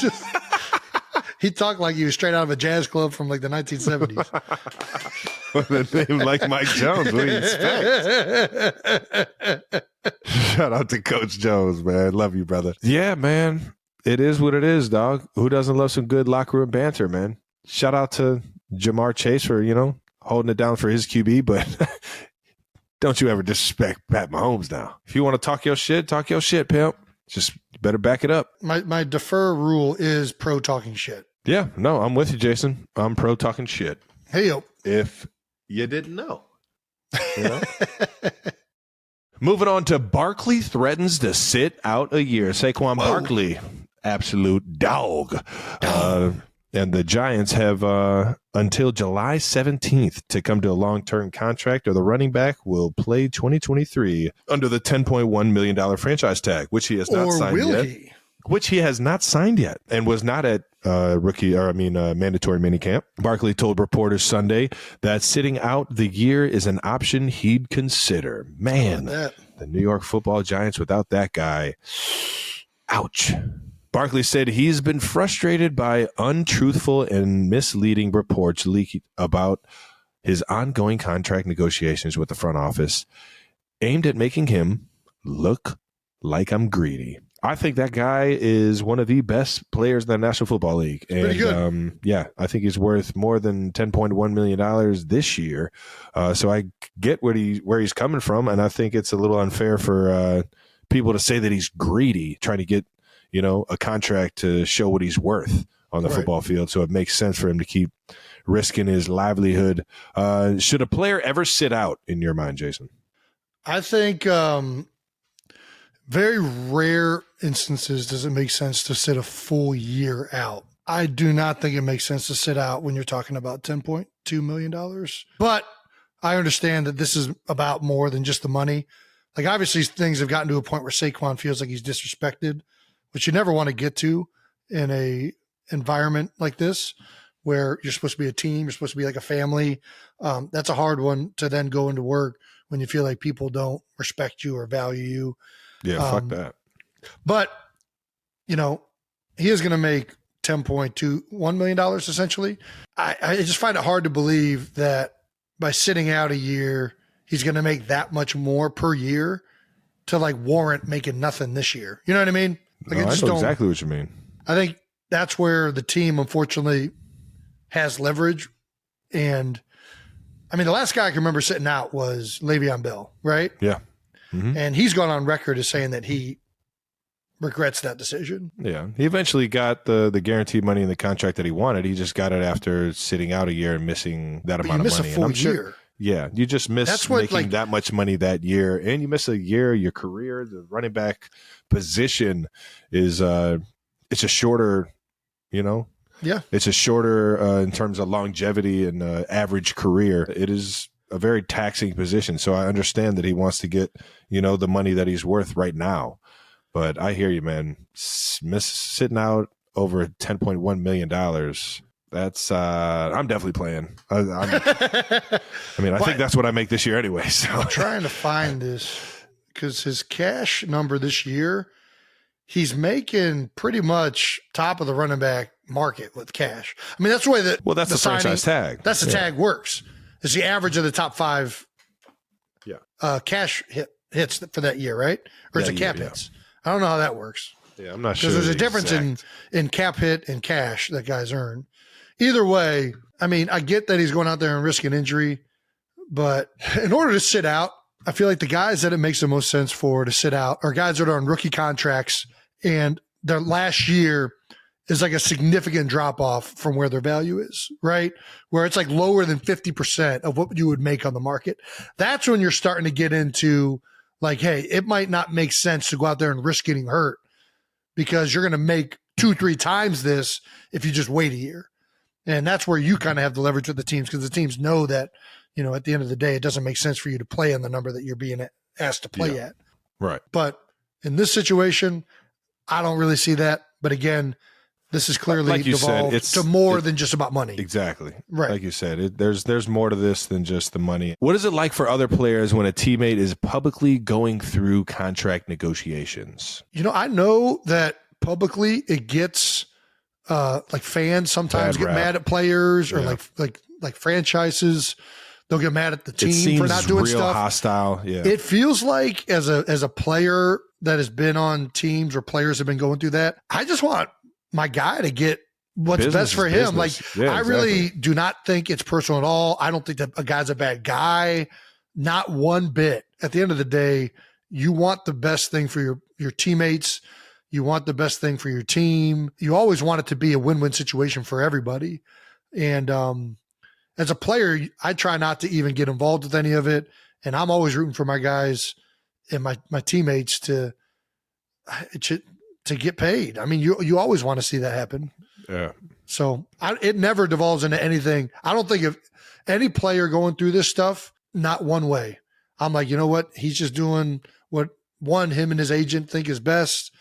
he talked like he was straight out of a jazz club from like the 1970s. With a name like Mike Jones, what do you expect? Shout out to Coach Jones, man. Love you, brother. Yeah, man. It is what it is, dog. Who doesn't love some good locker room banter, man? Shout out to Jamar Chase for, holding it down for his QB, but don't you ever disrespect Pat Mahomes now. If you want to talk your shit, pimp. Just better back it up. My defer rule is pro talking shit. Yeah, no, I'm with you, Jason. I'm pro talking shit. Hey, yo. If you didn't know. Moving on to Barkley threatens to sit out a year. Saquon Barkley, absolute dog. And the Giants have until July 17th to come to a long-term contract, or the running back will play 2023 under the $10.1 million franchise tag, which he has not signed yet. Which he has not signed yet and was not at mandatory minicamp. Barkley told reporters Sunday that sitting out the year is an option he'd consider. Man, the New York Football Giants without that guy. Ouch. Barkley said he's been frustrated by untruthful and misleading reports leaked about his ongoing contract negotiations with the front office, aimed at making him look like I'm greedy. I think that guy is one of the best players in the National Football League. And pretty good. I think he's worth more than $10.1 million this year. So I get where he's coming from, and I think it's a little unfair for people to say that he's greedy, trying to get a contract to show what he's worth on the football field. So it makes sense for him to keep risking his livelihood. Should a player ever sit out in your mind, Jason? I think very rare instances does it make sense to sit a full year out. I do not think it makes sense to sit out when you're talking about $10.2 million. But I understand that this is about more than just the money. Like, obviously things have gotten to a point where Saquon feels like he's disrespected, which you never want to get to in a environment like this where you're supposed to be a team, you're supposed to be like a family. That's a hard one to then go into work when you feel like people don't respect you or value you. Yeah, fuck that. But, he is going to make $10.21 million essentially. I just find it hard to believe that by sitting out a year, he's going to make that much more per year to like warrant making nothing this year. You know what I mean? Like, No, I know exactly what you mean. I think that's where the team, unfortunately, has leverage. And I mean, the last guy I can remember sitting out was Le'Veon Bell, right? Yeah. Mm-hmm. And he's gone on record as saying that he regrets that decision. Yeah. He eventually got the guaranteed money in the contract that he wanted. He just got it after sitting out a year and missing that amount of money. A full year. Yeah, you just miss making that much money that year, and you miss a year. Your career, the running back position is it's a shorter, Yeah, it's a shorter in terms of longevity and average career. It is a very taxing position, so I understand that he wants to get the money that he's worth right now. But I hear you, man. Sitting out over $10.1 million. That's I'm definitely playing. I think that's what I make this year anyway. So I'm trying to find this because his cash number this year, he's making pretty much top of the running back market with cash. I mean, that's the way that that's the franchise tag. That's the tag works. It's the average of the top five. Yeah. Cash hits for that year, right? Or is it cap hits? I don't know how that works. Yeah, I'm not sure. Because there's a difference in cap hit and cash that guys earn. Either way, I mean, I get that he's going out there and risking injury, but in order to sit out, I feel like the guys that it makes the most sense for to sit out are guys that are on rookie contracts and their last year is like a significant drop off from where their value is, right? Where it's like lower than 50% of what you would make on the market. That's when you're starting to get into like, hey, it might not make sense to go out there and risk getting hurt because you're going to make 2-3 times this if you just wait a year. And that's where you kind of have the leverage with the teams because the teams know that, at the end of the day, it doesn't make sense for you to play on the number that you're being asked to play at. Right. But In this situation, I don't really see that. But again, this is clearly devolved to more than just about money. Exactly. Right. Like you said, there's more to this than just the money. What is it like for other players when a teammate is publicly going through contract negotiations? I know that publicly it gets like fans sometimes get mad at players or like franchises. They'll get mad at the team for not doing stuff. Hostile. Yeah. It feels like as a player that has been on teams where players have been going through that, I just want my guy to get what's best for him. Like, I really do not think it's personal at all. I don't think that a guy's a bad guy. Not one bit. At the end of the day, you want the best thing for your teammates. You want the best thing for your team. You always want it to be a win-win situation for everybody. And as a player, I try not to even get involved with any of it. And I'm always rooting for my guys and my teammates to get paid. I mean, you always want to see that happen. Yeah. So it never devolves into anything. I don't think of any player going through this stuff, not one way. I'm like, you know what? He's just doing what him and his agent think is best.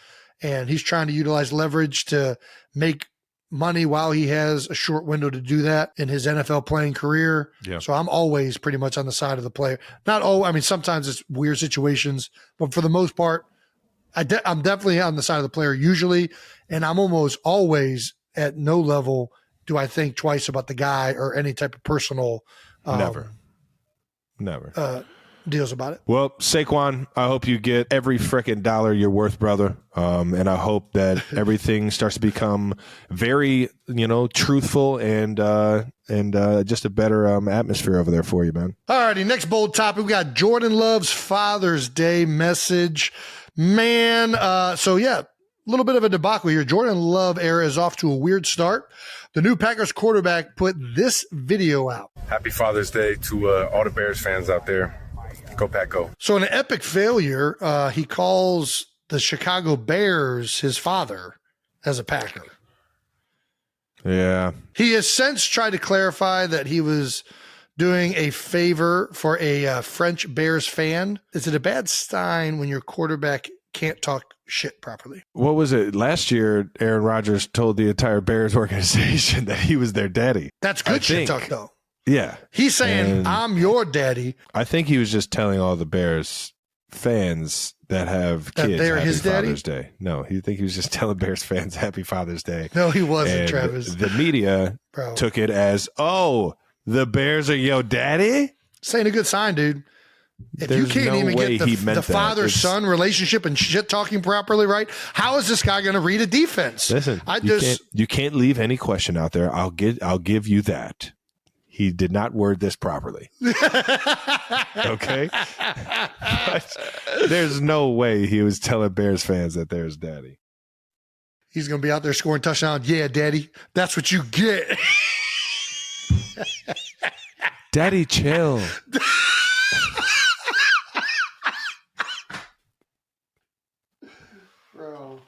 And he's trying to utilize leverage to make money while he has a short window to do that in his NFL playing career. Yeah. So I'm always pretty much on the side of the player. Sometimes it's weird situations, but for the most part, I'm definitely on the side of the player usually, and I'm almost always at no level do I think twice about the guy or any type of personal Never. Deals about it. Well, Saquon, I hope you get every frickin' dollar you're worth, brother. And I hope that everything starts to become very, truthful and just a better atmosphere over there for you, man. All righty, next bold topic. We got Jordan Love's Father's Day message. Man, a little bit of a debacle here. Jordan Love era is off to a weird start. The new Packers quarterback put this video out. Happy Father's Day to all the Bears fans out there. Go Pack, go. So in an epic failure, he calls the Chicago Bears his father as a Packer. Yeah. He has since tried to clarify that he was doing a favor for a French Bears fan. Is it a bad sign when your quarterback can't talk shit properly? What was it? Last year, Aaron Rodgers told the entire Bears organization that he was their daddy. That's good shit talk, though. Yeah. He's saying, I'm your daddy. I think he was just telling all the Bears fans that have kids they're Happy his Father's daddy? Day. No, he think he was just telling Bears fans Happy Father's Day. No, he wasn't, And Travis. The media took it as, the Bears are your daddy? This ain't a good sign, dude. If There's you can't no even way get he the meant that. father-son relationship and shit talking properly right, how is this guy going to read a defense? Listen, you can't leave any question out there. I'll give you that. He did not word this properly. Okay? But there's no way he was telling Bears fans that they're his daddy. He's going to be out there scoring touchdowns. Yeah, daddy. That's what you get. Daddy, chill. Bro.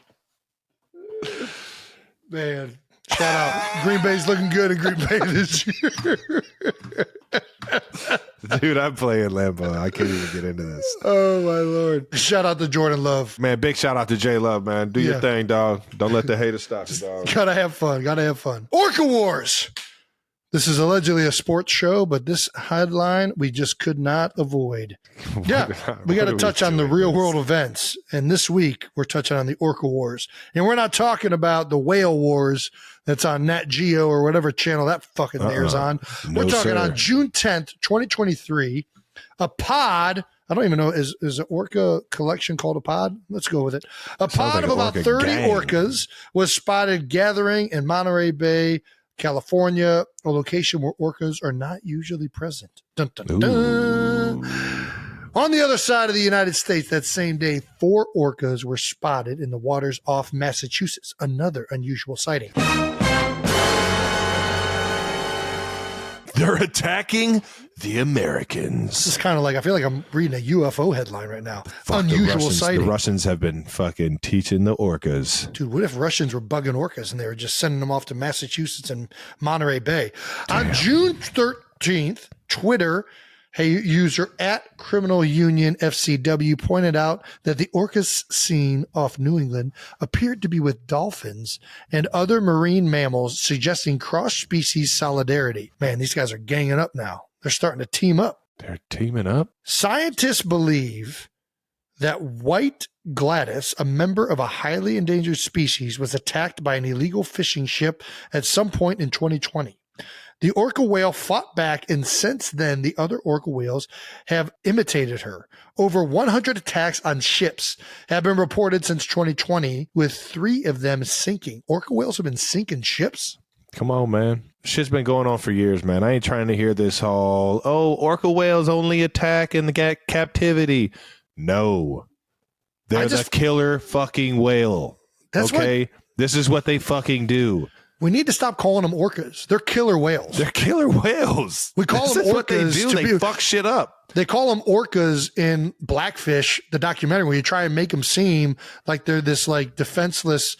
Man. Shout out. Green Bay's looking good in Green Bay this year. Dude, I'm playing Lambeau. I can't even get into this. Oh, my Lord. Shout out to Jordan Love. Man, big shout out to J Love, man. Do your thing, dog. Don't let the haters stop you, dog. Gotta have fun. Orca Wars. This is allegedly a sports show, but this headline we just could not avoid. Yeah, we got to touch on the real world events. And this week, we're touching on the Orca Wars. And we're not talking about the whale wars that's on Nat Geo or whatever channel that fucking airs on. No, we're talking sir. on June 10th, 2023. A pod, I don't even know, is an orca collection called a pod? Let's go with it. A pod like of an about orca 30 gang. orcas was spotted gathering in Monterey Bay, California, a location where orcas are not usually present. Dun, dun, dun. On the other side of the United States, that same day, 4 orcas were spotted in the waters off Massachusetts, another unusual sighting. They're attacking the Americans. This is kind of like, I feel like I'm reading a UFO headline right now. Unusual sighting. The Russians have been fucking teaching the orcas. Dude, what if Russians were bugging orcas and they were just sending them off to Massachusetts and Monterey Bay? Damn. On June 13th, Twitter Hey, user at Criminal Union FCW pointed out that the orcas seen off New England appeared to be with dolphins and other marine mammals, suggesting cross-species solidarity. Man, these guys are ganging up now. They're starting to team up. They're teaming up? Scientists believe that white Gladys, a member of a highly endangered species, was attacked by an illegal fishing ship at some point in 2020. The orca whale fought back, and since then, the other orca whales have imitated her. Over 100 attacks on ships have been reported since 2020, with 3 of them sinking. Orca whales have been sinking ships? Come on, man. Shit's been going on for years, man. I ain't trying to hear this whole, orca whales only attack in the captivity. No. They're the killer fucking whale. That's okay? This is what they fucking do. We need to stop calling them orcas. They're killer whales. They're killer whales. We call them orcas. What they do. They fuck shit up. They call them orcas in Blackfish, the documentary, where you try and make them seem like they're this like defenseless,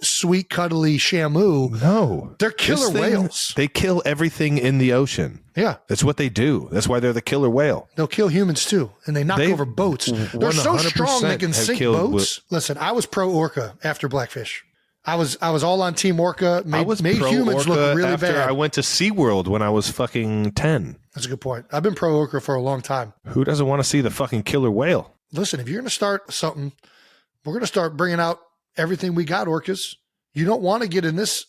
sweet, cuddly Shamu. No. They're killer whales. They kill everything in the ocean. Yeah. That's what they do. That's why they're the killer whale. They'll kill humans too. And they knock over boats. They're so strong they can sink boats. Listen, I was pro orca after Blackfish. I was all on Team Orca. Made humans look really bad. I went to SeaWorld when I was fucking 10. That's a good point. I've been pro Orca for a long time. Who doesn't want to see the fucking killer whale? Listen, if you're going to start something, we're going to start bringing out everything we got, orcas. You don't want to get in this.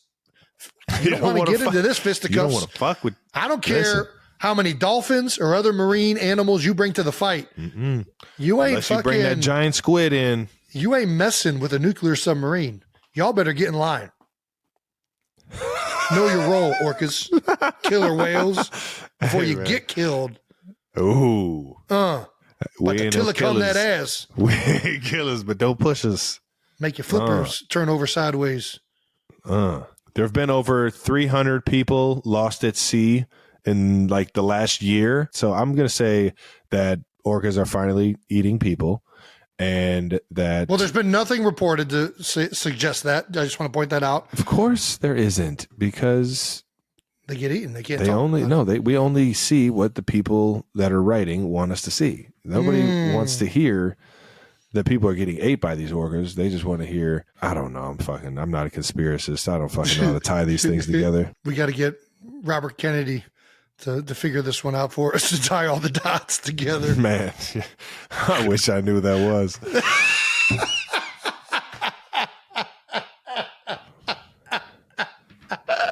You don't want to get into this fisticuffs. You don't want to fuck with. I don't care how many dolphins or other marine animals you bring to the fight. Mm-mm. You ain't Unless fucking. You bring that giant squid in. You ain't messing with a nuclear submarine. Y'all better get in line. Know your role, orcas. Killer whales. Before you get killed. Ooh. But until it come that ass. We ain't killers, but don't push us. Make your flippers turn over sideways. There have been over 300 people lost at sea in like the last year. So I'm going to say that orcas are finally eating people. And that... Well, there's been nothing reported to suggest that. I just want to point that out. Of course there isn't, because... They get eaten. They can't we only see what the people that are writing want us to see. Nobody wants to hear that people are getting ate by these orcas. They just want to hear, I don't know, I'm not a conspiracist. I don't fucking know how to tie these things together. We got to get Robert Kennedy to figure this one out for us, to tie all the dots together. Man, I wish I knew that was.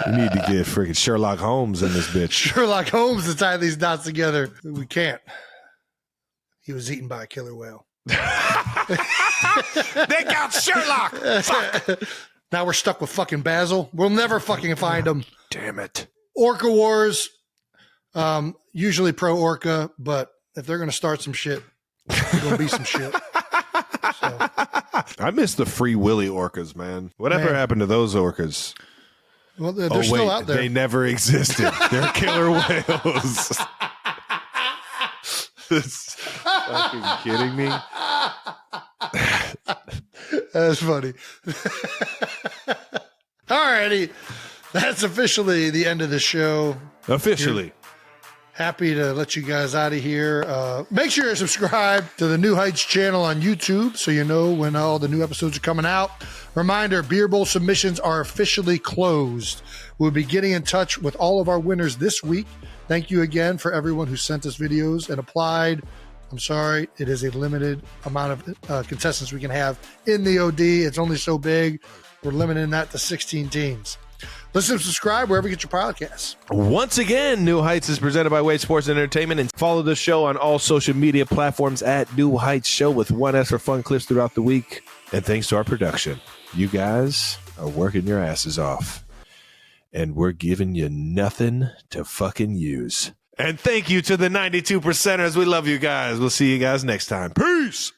We need to get freaking Sherlock Holmes in this bitch. Sherlock Holmes to tie these dots together. We can't. He was eaten by a killer whale. They got Sherlock. Fuck. Now we're stuck with fucking Basil. We'll never fucking find him. Damn it. Orca Wars. Usually pro orca, but if they're going to start some shit, there's going to be some shit. So. I miss the Free Willy orcas, man. Whatever happened to those orcas? Well, they're still out there. They never existed. They're killer whales. Fucking kidding me? That's funny. Alrighty. That's officially the end of the show. Officially. Happy to let you guys out of here. Make sure you subscribe to the New Heights channel on YouTube so you know when all the new episodes are coming out. Reminder, Beer Bowl submissions are officially closed. We'll be getting in touch with all of our winners this week. Thank you again for everyone who sent us videos and applied. I'm sorry, it is a limited amount of contestants we can have in the OD. It's only so big. We're limiting that to 16 teams. Listen and subscribe wherever you get your podcasts. Once again, New Heights is presented by Wade Sports and Entertainment, and follow the show on all social media platforms at New Heights Show with 1S for fun clips throughout the week. And thanks to our production, you guys are working your asses off, and we're giving you nothing to fucking use. And thank you to the 92%ers. We love you guys. We'll see you guys next time. Peace.